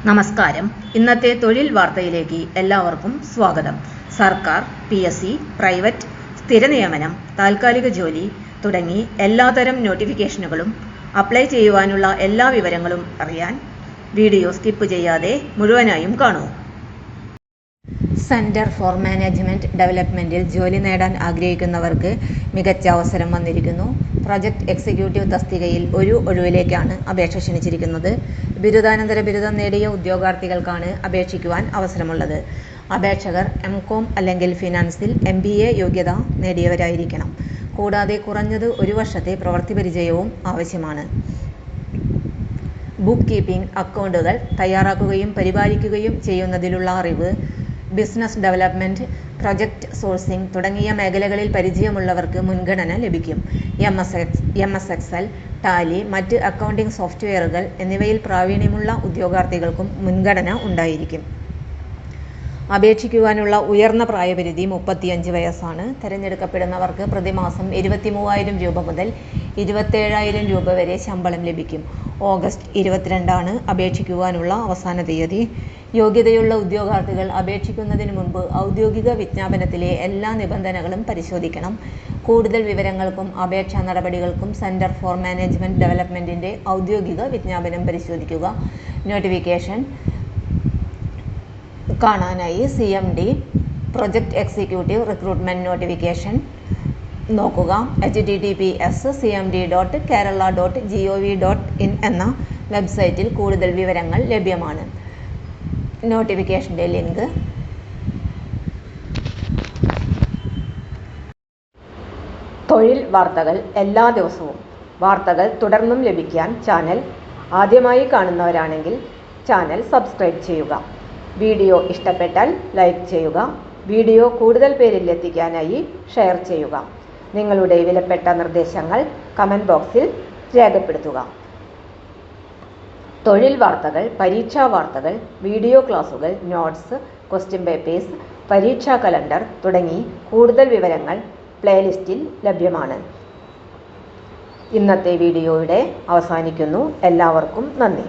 നമസ്കാരം. ഇന്നത്തെ തൊഴിൽ വാർത്തയിലേക്ക് എല്ലാവർക്കും സ്വാഗതം. സർക്കാർ, PSC, പ്രൈവറ്റ്, സ്ഥിര നിയമനം, താൽക്കാലിക ജോലി തുടങ്ങി എല്ലാതരം നോട്ടിഫിക്കേഷനുകളും അപ്ലൈ ചെയ്യുവാനുള്ള എല്ലാ വിവരങ്ങളും അറിയാൻ വീഡിയോ സ്കിപ്പ് ചെയ്യാതെ മുഴുവനായും കാണൂ. സെന്റർ ഫോർ മാനേജ്മെന്റ് ഡെവലപ്മെന്റിൽ ജോലി നേടാൻ ആഗ്രഹിക്കുന്നവർക്ക് മികച്ച അവസരം വന്നിരിക്കുന്നു. പ്രൊജക്ട് എക്സിക്യൂട്ടീവ് തസ്തികയിൽ ഒരു ഒഴിവിലേക്കാണ് അപേക്ഷ ക്ഷണിച്ചിരിക്കുന്നത്. ബിരുദാനന്തര ബിരുദം നേടിയ ഉദ്യോഗാർത്ഥികൾക്കാണ് അപേക്ഷിക്കുവാൻ അവസരമുള്ളത്. അപേക്ഷകർ M.Com അല്ലെങ്കിൽ ഫിനാൻസിൽ MBA യോഗ്യത നേടിയവരായിരിക്കണം. കൂടാതെ കുറഞ്ഞത് 1 വർഷത്തെ പ്രവൃത്തി പരിചയവും ആവശ്യമാണ്. ബുക്ക് കീപ്പിംഗ്, അക്കൗണ്ടുകൾ തയ്യാറാക്കുകയും പരിപാലിക്കുകയും ചെയ്യുന്നതിലുള്ള അറിവ്, ബിസിനസ് ഡെവലപ്മെന്റ്, പ്രൊജക്ട് സോഴ്സിംഗ് തുടങ്ങിയ മേഖലകളിൽ പരിചയമുള്ളവർക്ക് മുൻഗണന ലഭിക്കും. MS Excel, ടാലി, മറ്റ് അക്കൗണ്ടിംഗ് സോഫ്റ്റ്വെയറുകൾ എന്നിവയിൽ പ്രാവീണ്യമുള്ള ഉദ്യോഗാർത്ഥികൾക്കും മുൻഗണന ഉണ്ടായിരിക്കും. അപേക്ഷിക്കുവാനുള്ള ഉയർന്ന പ്രായപരിധി 35 വയസ്സാണ്. തിരഞ്ഞെടുക്കപ്പെടുന്നവർക്ക് പ്രതിമാസം 23,000 രൂപ മുതൽ 27,000 രൂപ വരെ ശമ്പളം ലഭിക്കും. ഓഗസ്റ്റ് 22 അപേക്ഷിക്കുവാനുള്ള അവസാന തീയതി. യോഗ്യതയുള്ള ഉദ്യോഗാർത്ഥികൾ അപേക്ഷിക്കുന്നതിന് മുൻപ് ഔദ്യോഗിക വിജ്ഞാപനത്തിലെ എല്ലാ നിബന്ധനകളും പരിശോധിക്കണം. കൂടുതൽ വിവരങ്ങൾക്കും അപേക്ഷാ നടപടികൾക്കും സെന്റർ ഫോർ മാനേജ്മെന്റ് ഡെവലപ്മെന്റിന്റെ ഔദ്യോഗിക വിജ്ഞാപനം പരിശോധിക്കുക. നോട്ടിഫിക്കേഷൻ കാണാനായി CMD project executive recruitment notification നോക്കുക. https://cmd.kerala.gov.in എന്ന വെബ്സൈറ്റിൽ കൂടുതൽ വിവരങ്ങൾ ലഭ്യമാണ്. നോട്ടിഫിക്കേഷന്റെ ലിങ്ക് തൊഴിൽ വാർത്തകൾ എല്ലാ ദിവസവും. വാർത്തകൾ തുടർന്നും ലഭിക്കാൻ ചാനൽ ആദ്യമായി കാണുന്നവരാണെങ്കിൽ ചാനൽ സബ്സ്ക്രൈബ് ചെയ്യുക. വീഡിയോ ഇഷ്ടപ്പെട്ടാൽ ലൈക്ക് ചെയ്യുക. വീഡിയോ കൂടുതൽ പേരിൽ എത്തിക്കാനായി ഷെയർ ചെയ്യുക. നിങ്ങളുടെ വിലപ്പെട്ട നിർദ്ദേശങ്ങൾ കമന്റ് ബോക്സിൽ രേഖപ്പെടുത്തുക. തൊഴിൽ വാർത്തകൾ, പരീക്ഷാ വാർത്തകൾ, വീഡിയോ ക്ലാസുകൾ, നോട്ട്സ്, ക്വസ്റ്റ്യൻ പേപ്പേഴ്സ്, പരീക്ഷാ കലണ്ടർ തുടങ്ങി കൂടുതൽ വിവരങ്ങൾ പ്ലേലിസ്റ്റിൽ ലഭ്യമാണ്. ഇന്നത്തെ വീഡിയോയുടെ അവസാനിക്കുന്നു. എല്ലാവർക്കും നന്ദി.